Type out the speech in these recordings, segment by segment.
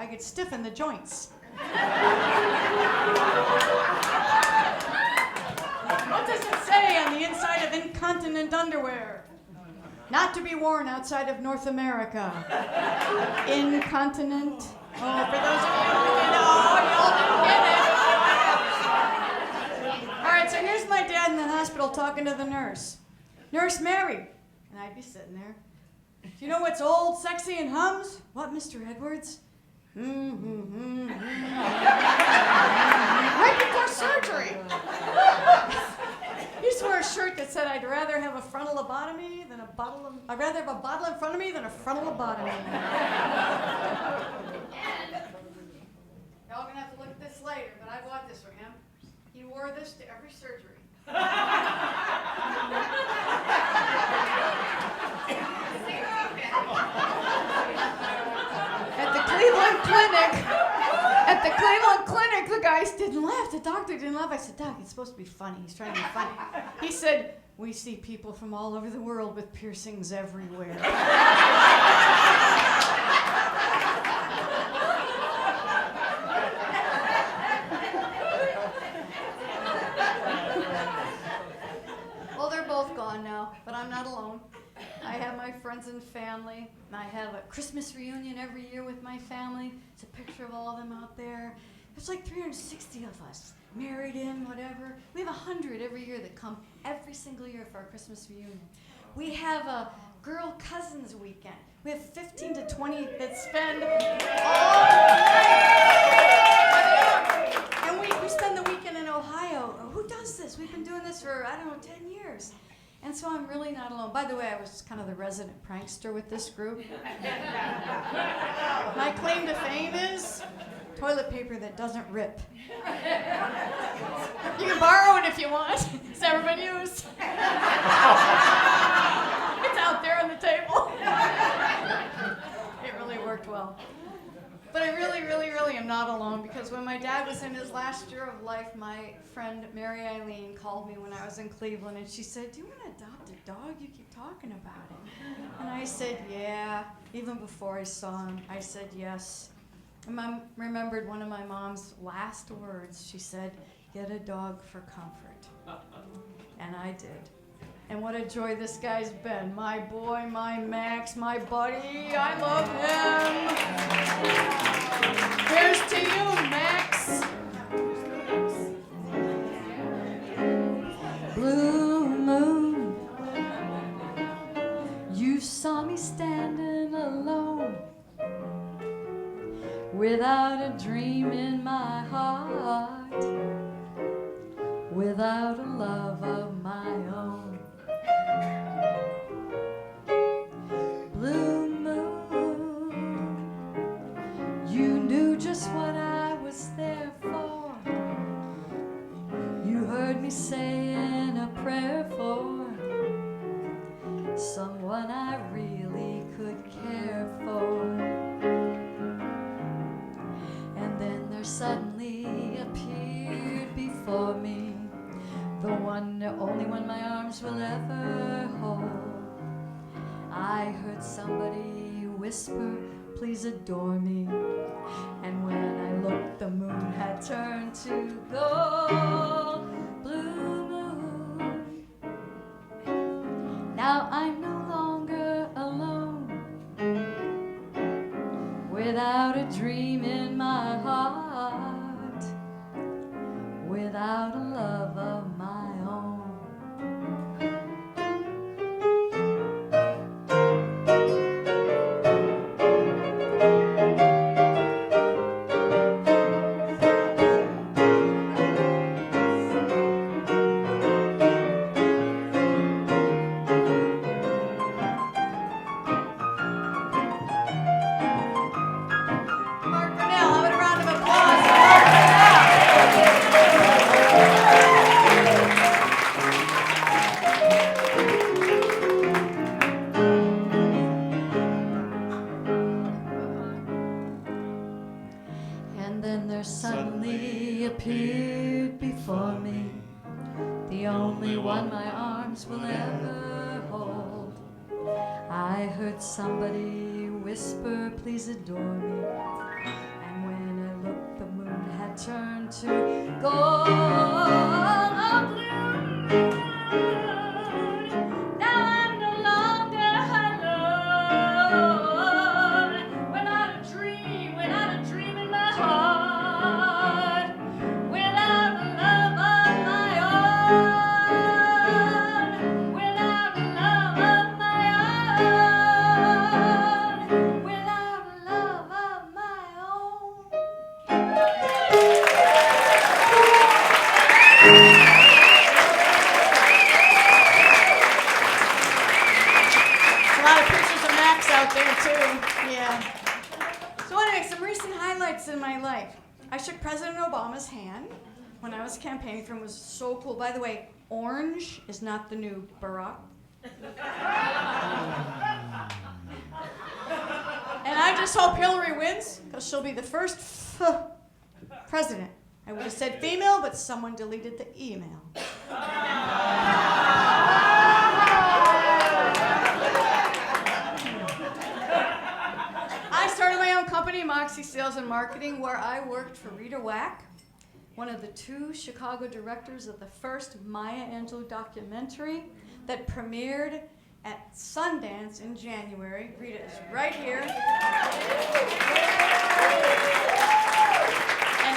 could stiffen the joints. What does it say on the inside of incontinent underwear? Not to be worn outside of North America. Incontinent. Oh, for those of you who didn't know, y'all didn't get it. All right, so here's my dad in the hospital talking to the nurse. Nurse Mary. And I'd be sitting there. Do you know what's old, sexy, and hums? What, Mr. Edwards? Right before surgery. He used to wear a shirt that said, I'd rather have a frontal lobotomy than a bottle of... I'd rather have a bottle in front of me than a frontal lobotomy. Y'all gonna have to look at this later, but I bought this for him. He wore this to every surgery. At the Cleveland Clinic, the guys didn't laugh. The doctor didn't laugh. I said, Doc, it's supposed to be funny. He's trying to be funny. He said, we see people from all over the world with piercings everywhere. Well, they're both gone now, but I'm not alone. I have my friends and family. I have a Christmas reunion every year with my family. It's a picture of all of them out there. There's like 360 of us, married in, whatever. We have 100 every year that come every single year for our Christmas reunion. We have a girl cousins weekend. We have 15 to 20 that spend all and we spend the weekend in Ohio. Who does this? We've been doing this for, 10 years. And so I'm really not alone. By the way, I was kind of the resident prankster with this group. My claim to fame is toilet paper that doesn't rip. You can borrow it if you want. It's never been used. It's out there on the table. It really worked well. But I really, really, really am not alone, because when my dad was in his last year of life, my friend Mary Eileen called me when I was in Cleveland, and she said, do you want to adopt a dog? You keep talking about it. And I said, yeah. Even before I saw him, I said yes. And I remembered one of my mom's last words. She said, get a dog for comfort. And I did. And what a joy this guy's been. My boy, my Max, my buddy. I love him. Here's to you, Max. Blue moon, you saw me standing alone, without a dream in my heart, without a love of my own. Blue moon, you knew just what I was there for. You heard me saying a prayer for someone I really could care for. And then there suddenly appeared before me the one, the only one my arms will ever hold. I heard somebody whisper, please adore me. And when I looked, the moon had turned to gold. Blue moon, now I'm no longer alone, without a dream in my heart, without a love of my own. Suddenly appeared before me the only one my arms will ever hold. I heard somebody whisper, please adore me. recent highlights in my life. I shook President Obama's hand when I was campaigning for him. It was so cool. By the way, orange is not the new Barack. And I just hope Hillary wins, because she'll be the first president. I would have said female, but someone deleted the email. I started my own company, Moxie Sales and Marketing, where I worked for Rita Wack, one of the 2 Chicago directors of the first Maya Angelou documentary that premiered at Sundance in January. Rita is right here. And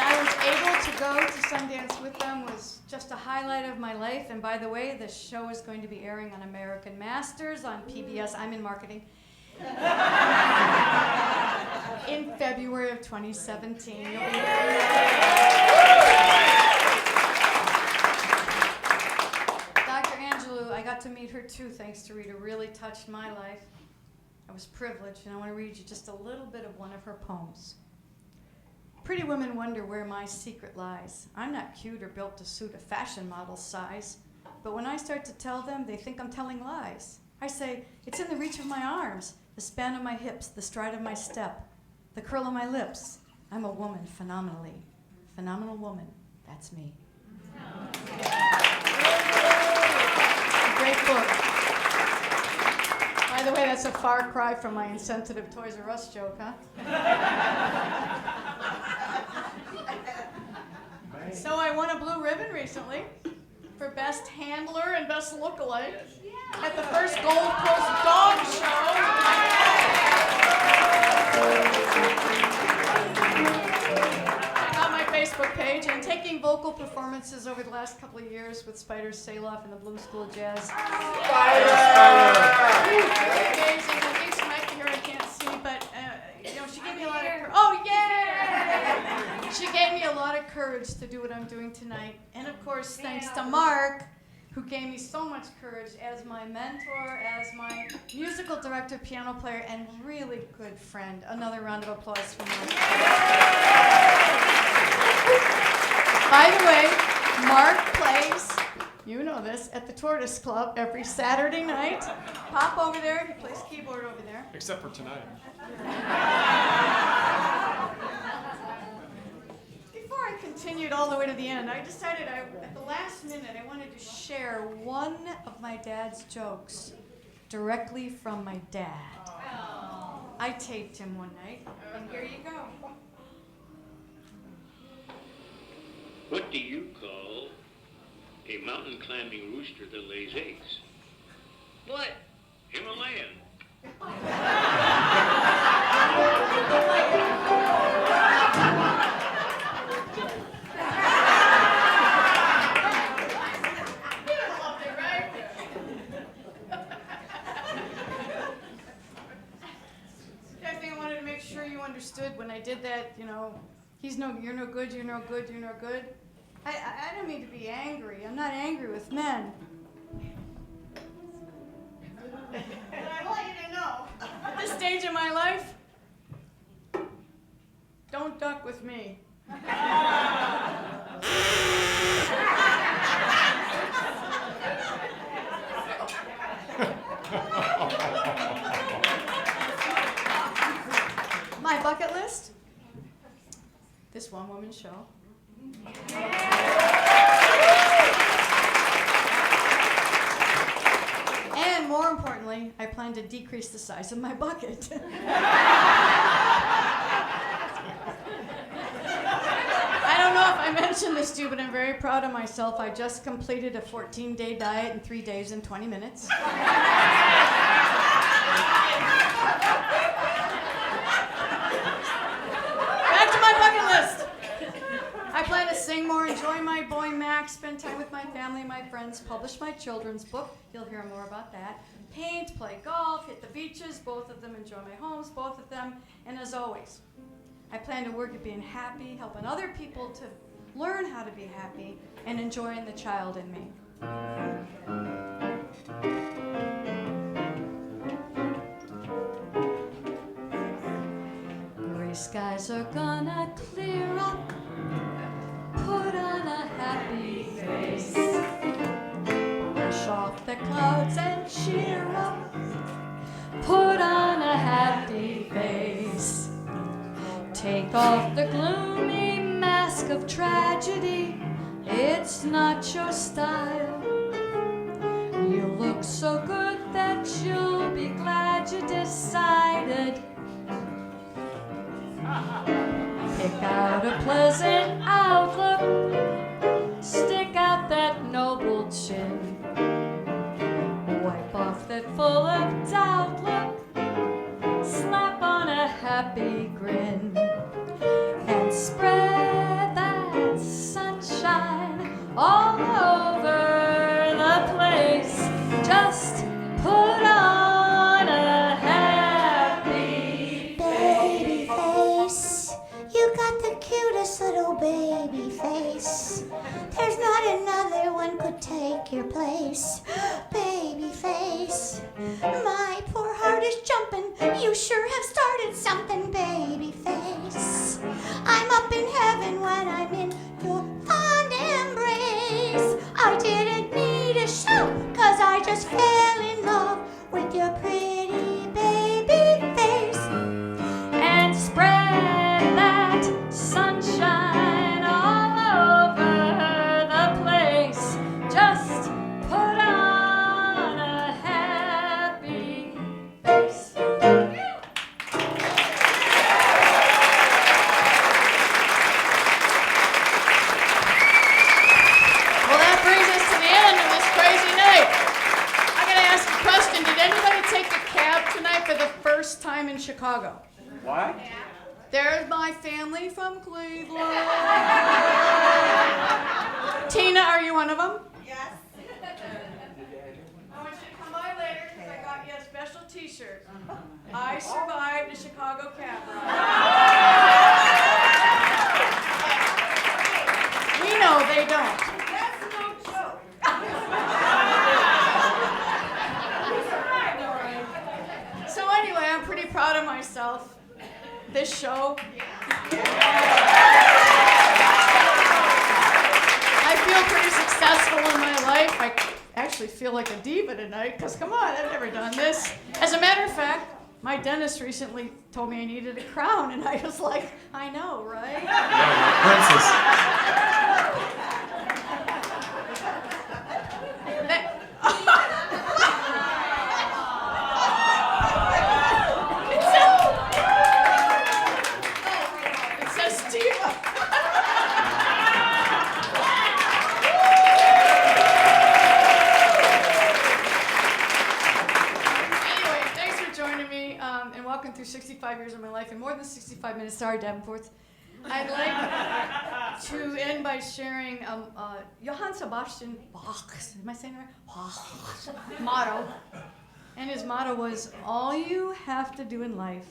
I was able to go to Sundance with them. Was just a highlight of my life. And by the way, the show is going to be airing on American Masters on PBS. I'm in marketing. In February of 2017. You'll be hearing Dr. Angelou, I got to meet her too, thanks to Rita. Really touched my life. I was privileged, and I want to read you just a little bit of one of her poems. Pretty women wonder where my secret lies. I'm not cute or built to suit a fashion model's size, but when I start to tell them, they think I'm telling lies. I say, it's in the reach of my arms, the span of my hips, the stride of my step, the curl of my lips. I'm a woman phenomenally. Phenomenal woman, that's me. Great book. By the way, that's a far cry from my insensitive Toys R Us joke, huh? So I won a blue ribbon recently for Best Handler and Best Lookalike at the first Gold Coast Dog Show. Check out my Facebook page. I'm taking vocal performances over the last couple of years with Spider Saloff and the Bloom School of Jazz. Spider! Amazing. I think she might be here. I can't see, but she gave me a lot of courage. Oh, yeah! She gave me a lot of courage to do what I'm doing tonight. And of course, thanks to Mark, who gave me so much courage as my mentor, as my musical director, piano player, and really good friend. Another round of applause for Mark. By the way, Mark plays, you know this, at the Tortoise Club every Saturday night. Pop over there, he plays keyboard over there. Except for tonight. Before I continued all the way to the end, I decided at the last minute I wanted to share one of my dad's jokes directly from my dad. I taped him one night, and here you go. What do you call a mountain climbing rooster that lays eggs? What? Himalayan. Understood when I did that, you're no good, you're no good, you're no good. I don't mean to be angry. I'm not angry with men. But I want you to know, at this stage in my life, don't duck with me. My bucket list, this one-woman show. And more importantly, I plan to decrease the size of my bucket. I don't know if I mentioned this to you, but I'm very proud of myself. I just completed a 14-day diet in 3 days and 20 minutes. I plan to sing more, enjoy my boy Max, spend time with my family, my friends, publish my children's book. You'll hear more about that. Paint, play golf, hit the beaches, both of them, enjoy my homes, both of them. And as always, I plan to work at being happy, helping other people to learn how to be happy, and enjoying the child in me. Grace skies are gonna clear up. Put on a happy face. Brush off the clouds and cheer up. Put on a happy face. Take off the gloomy mask of tragedy. It's not your style. You look so good that you'll be glad you decided. Pick out a pleasant outlook. Stick out that noble chin. Wipe off that full of doubt look. Slap on a happy grin. And spread that sunshine all over the place. Just put on a happy baby face. You got the cutest little baby face. There's not another one could take your place. Baby face. My poor heart is jumping. You sure have started something, baby face. I'm up in heaven when I'm in your fond embrace. I didn't need a shout, 'cause I just fell in love with your pretty baby face. and spread that sunshine all over the place. Just put on a happy face. Well, that brings us to the end of this crazy night. I'm going to ask a question. Did anybody take a cab tonight for the first time in Chicago? What? There's my family from Cleveland. Tina, are you one of them? Yes. I want you to come by later because I got you a special t-shirt. I survived a Chicago cab ride. We know they don't. That's no joke. So anyway, I'm pretty proud of myself. This show. I feel pretty successful in my life. I actually feel like a diva tonight because, come on, I've never done this. As a matter of fact, my dentist recently told me I needed a crown, and I was like, I know, right? Yeah, princess. That- It says diva. Anyway, thanks for joining me and walking through 65 years of my life in more than 65 minutes. Sorry, Davenports. I'd like to end by sharing Johann Sebastian Bach's, am I saying it right? Bach's motto. And his motto was, all you have to do in life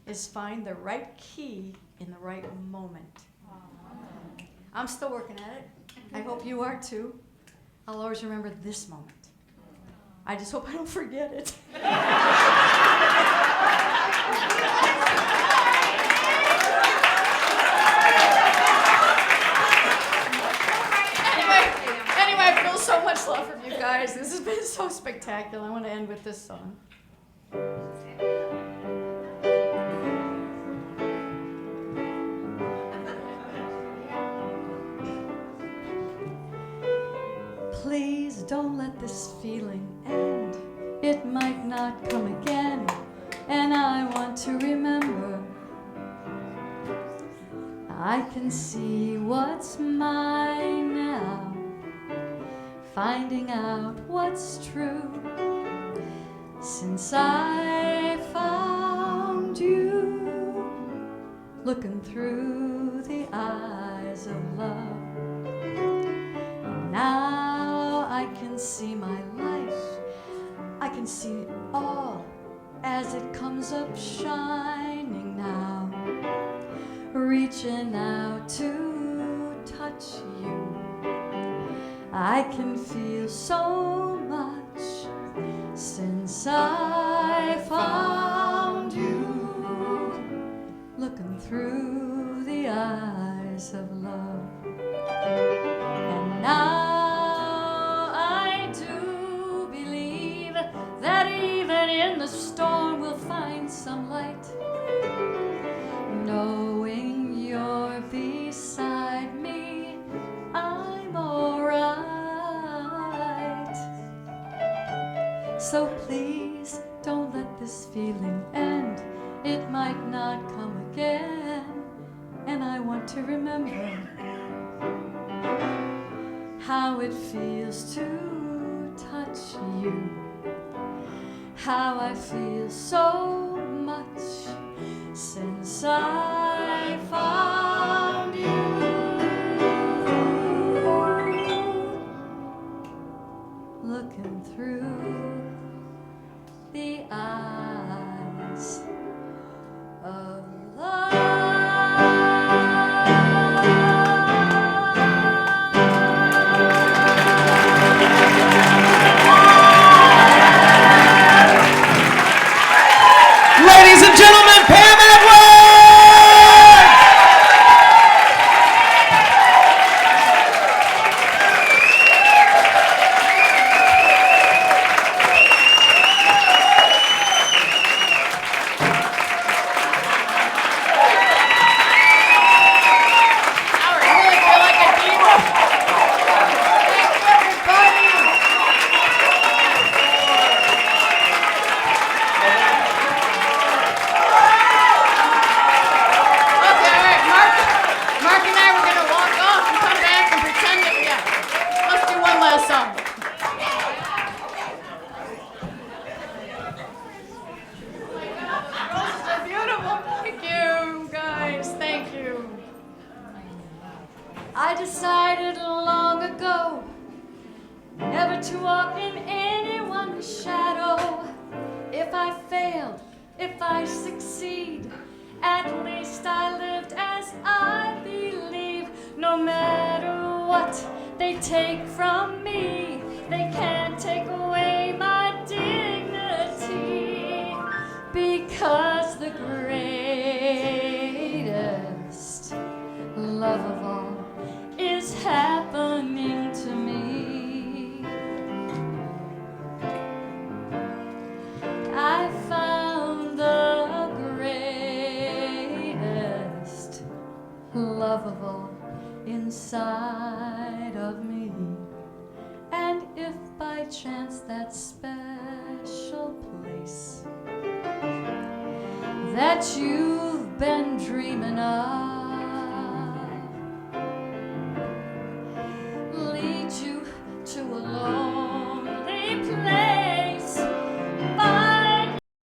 is find the right key in the right moment. I'm still working at it. I hope you are too. I'll always remember this moment. I just hope I don't forget it. Anyway, I feel so much love from you guys. This has been so spectacular. I want to end with this song. Please don't let this feeling end. It might not come again, and I want to remember. I can see what's mine now, finding out what's true. Since I found you, looking through the eyes of love, and now I can see my life. I can see it all as it comes up shining now, reaching out to touch you. I can feel so much since I found you. Look looking through the eyes of love. And now I do believe that even in the storm we'll find some light, knowing you're beside me, I'm alright. So please don't let this feeling end, it might not come again. And I want to remember how it feels to touch you, how I feel so much since I found you. Looking through the eyes of love. Ladies and gentlemen, Pam Edwards! I really feel like a diva. Thank you, everybody. Okay, all right, Mark and I were gonna walk off and come back and pretend that let's do one last song. Roses are beautiful. Thank you, guys. Thank you. I decided long ago never to walk in anyone's shadow. If I failed, if I succeed, at least I lived as I believe. No matter what they take from me, they can't take away my dignity, because the greatest love of all is happening to me. I found the greatest love of all inside of me. And if by chance that special place that you've been dreaming of